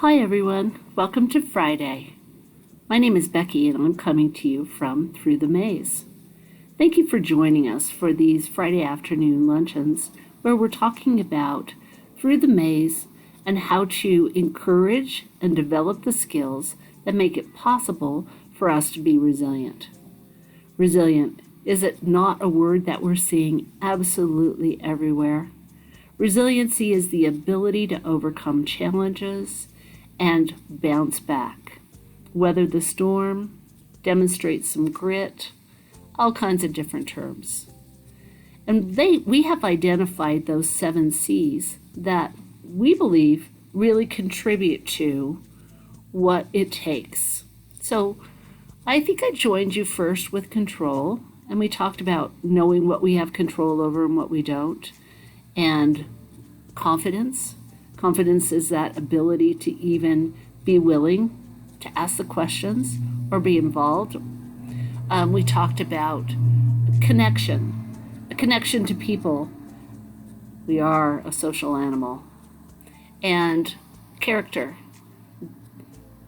Hi everyone, welcome to Friday. My name is Becky and I'm coming to you from Through the Maze. Thank you for joining us for these Friday afternoon luncheons where we're talking about Through the Maze and how to encourage and develop the skills that make it possible for us to be resilient. Resilient, is it not a word that we're seeing absolutely everywhere? Resiliency is the ability to overcome challenges and bounce back, weather the storm, demonstrate some grit, all kinds of different terms. And we have identified those 7 C's that we believe really contribute to what it takes. So I think I joined you first with control, and we talked about knowing what we have control over and what we don't, and confidence. Confidence is that ability to even be willing to ask the questions or be involved. We talked about connection, a connection to people. We are a social animal. And character.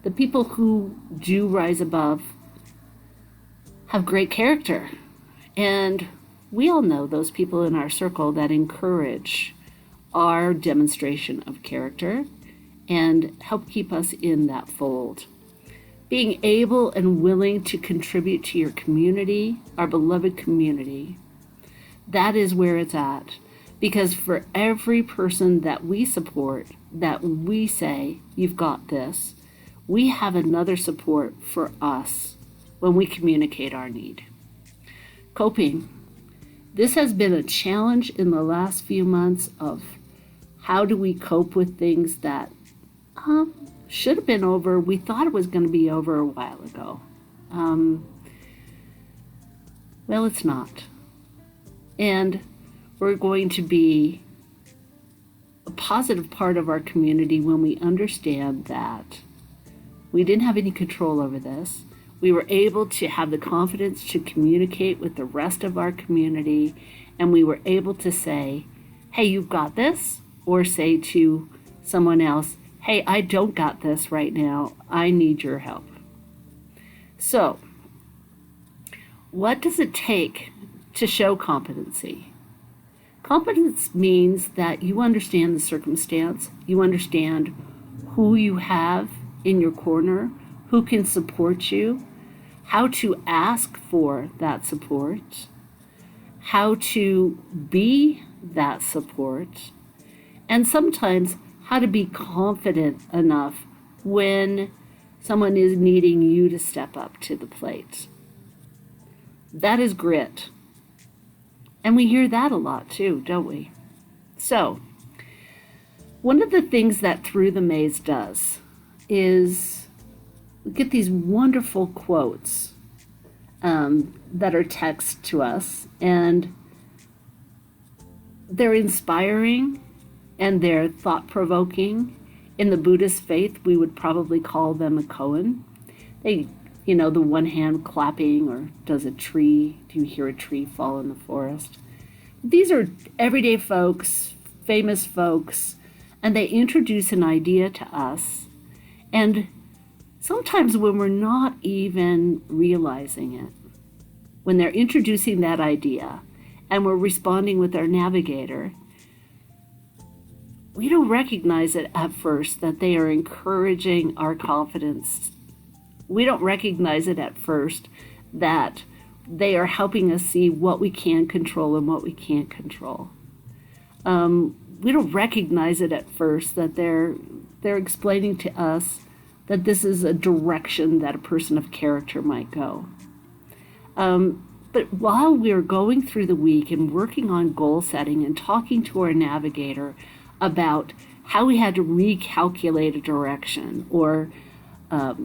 The people who do rise above have great character. And we all know those people in our circle that encourage our demonstration of character and help keep us in that fold. Being able and willing to contribute to your community, our beloved community, that is where it's at. Because for every person that we support, that we say, you've got this, we have another support for us when we communicate our need. Coping. This has been a challenge in the last few months of how do we cope with things that should have been over. We thought it was going to be over a while ago. Well, it's not. And we're going to be a positive part of our community when we understand that we didn't have any control over this. We were able to have the confidence to communicate with the rest of our community, and we were able to say, hey, you've got this, or say to someone else, hey, I don't got this right now. I need your help. So, what does it take to show competency? Competence means that you understand the circumstance, you understand who you have in your corner, who can support you, how to ask for that support, how to be that support, and sometimes how to be confident enough when someone is needing you to step up to the plate. That is grit. And we hear that a lot too, don't we? So, one of the things that Through the Maze does is we get these wonderful quotes that are text to us, and they're inspiring and they're thought-provoking. In the Buddhist faith, we would probably call them a koan. They, the one hand clapping, or do you hear a tree fall in the forest? These are everyday folks, famous folks, and they introduce an idea to us. And sometimes when we're not even realizing it, when they're introducing that idea and we're responding with our navigator, we don't recognize it at first that they are encouraging our confidence. We don't recognize it at first that they are helping us see what we can control and what we can't control. We don't recognize it at first that they're explaining to us that this is a direction that a person of character might go. But while we're going through the week and working on goal setting and talking to our navigator about how we had to recalculate a direction, or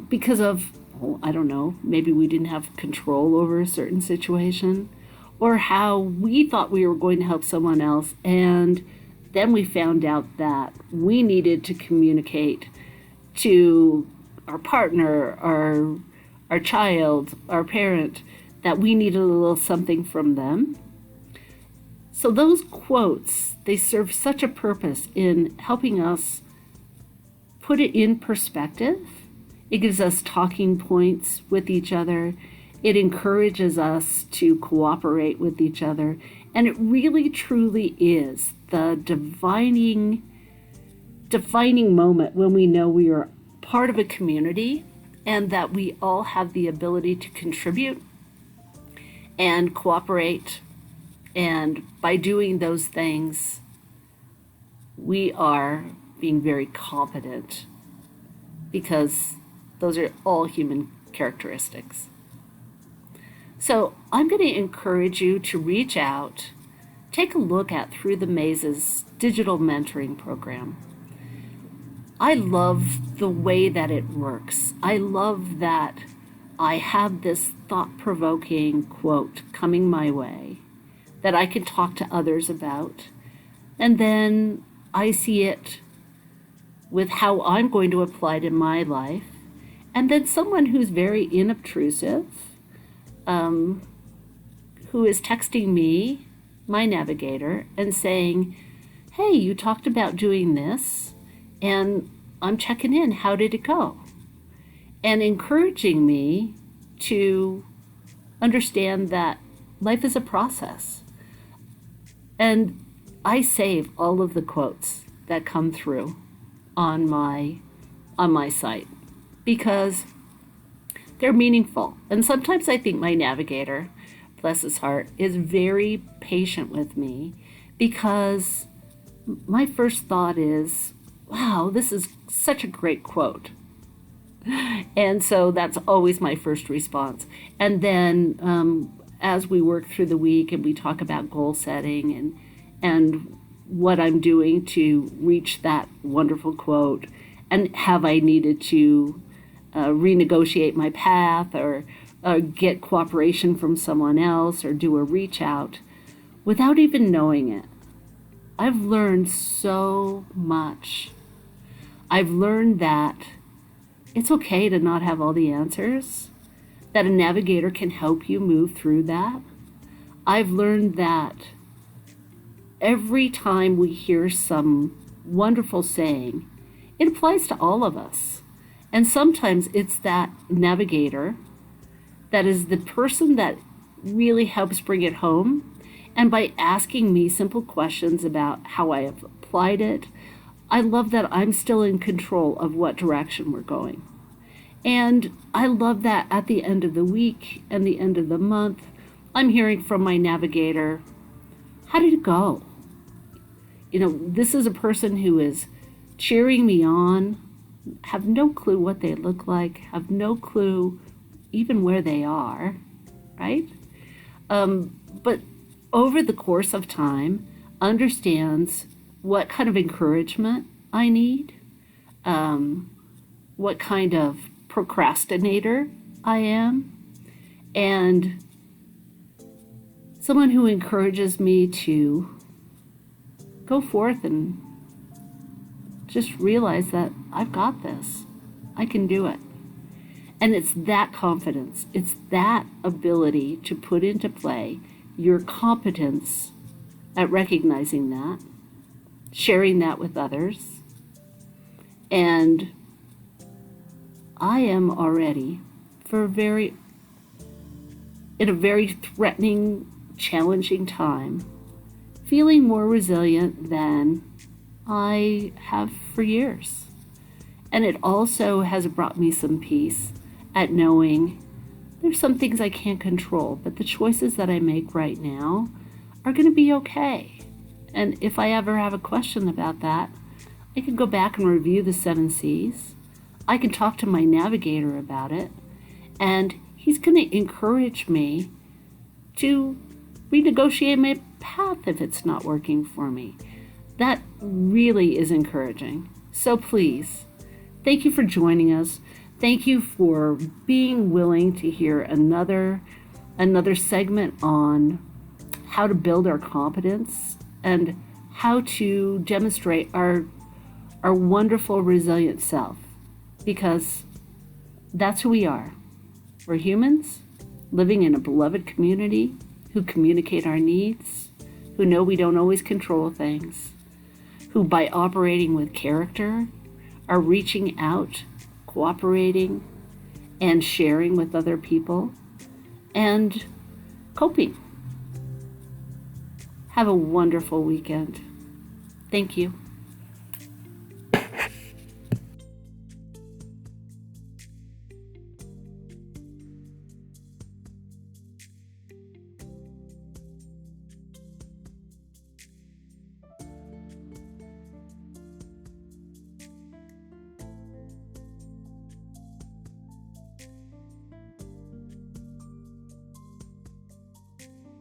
because of, I don't know, maybe we didn't have control over a certain situation, or how we thought we were going to help someone else, and then we found out that we needed to communicate to our partner, our child, our parent, that we needed a little something from them. So those quotes, they serve such a purpose in helping us put it in perspective. It gives us talking points with each other. It encourages us to cooperate with each other. And it really, truly is the defining moment when we know we are part of a community and that we all have the ability to contribute and cooperate. And by doing those things, we are being very competent, because those are all human characteristics. So I'm going to encourage you to reach out, take a look at Through the Maze's digital mentoring program. I love the way that it works. I love that I have this thought-provoking quote coming my way that I can talk to others about, and then I see it with how I'm going to apply it in my life, and then someone who's very inobtrusive, who is texting me, my navigator, and saying, hey, you talked about doing this, and I'm checking in. How did it go? And encouraging me to understand that life is a process. And I save all of the quotes that come through on my site because they're meaningful. And sometimes I think my navigator, bless his heart, is very patient with me, because my first thought is, wow, this is such a great quote. And so that's always my first response. And then as we work through the week and we talk about goal setting and what I'm doing to reach that wonderful quote, and have I needed to renegotiate my path or get cooperation from someone else or do a reach out without even knowing it. I've learned so much. I've learned that it's okay to not have all the answers, that a navigator can help you move through that. I've learned that every time we hear some wonderful saying, it applies to all of us. And sometimes it's that navigator that is the person that really helps bring it home. And by asking me simple questions about how I have applied it, I love that I'm still in control of what direction we're going. And I love that at the end of the week and the end of the month, I'm hearing from my navigator, how did it go? You know, this is a person who is cheering me on, have no clue what they look like, have no clue even where they are, right? But over the course of time, understands what kind of encouragement I need, what kind of procrastinator I am, and someone who encourages me to go forth and just realize that I've got this. I can do it. And it's that confidence, it's that ability to put into play your competence at recognizing that, sharing that with others. And I am already, in a very threatening, challenging time, feeling more resilient than I have for years. And it also has brought me some peace at knowing there's some things I can't control, but the choices that I make right now are going to be okay. And if I ever have a question about that, I can go back and review the 7 C's. I can talk to my navigator about it, and he's going to encourage me to renegotiate my path if it's not working for me. That really is encouraging. So please, thank you for joining us. Thank you for being willing to hear another segment on how to build our competence and how to demonstrate our wonderful, resilient self. Because that's who we are. We're humans living in a beloved community who communicate our needs, who know we don't always control things, who by operating with character are reaching out, cooperating, and sharing with other people, and coping. Have a wonderful weekend. Thank you.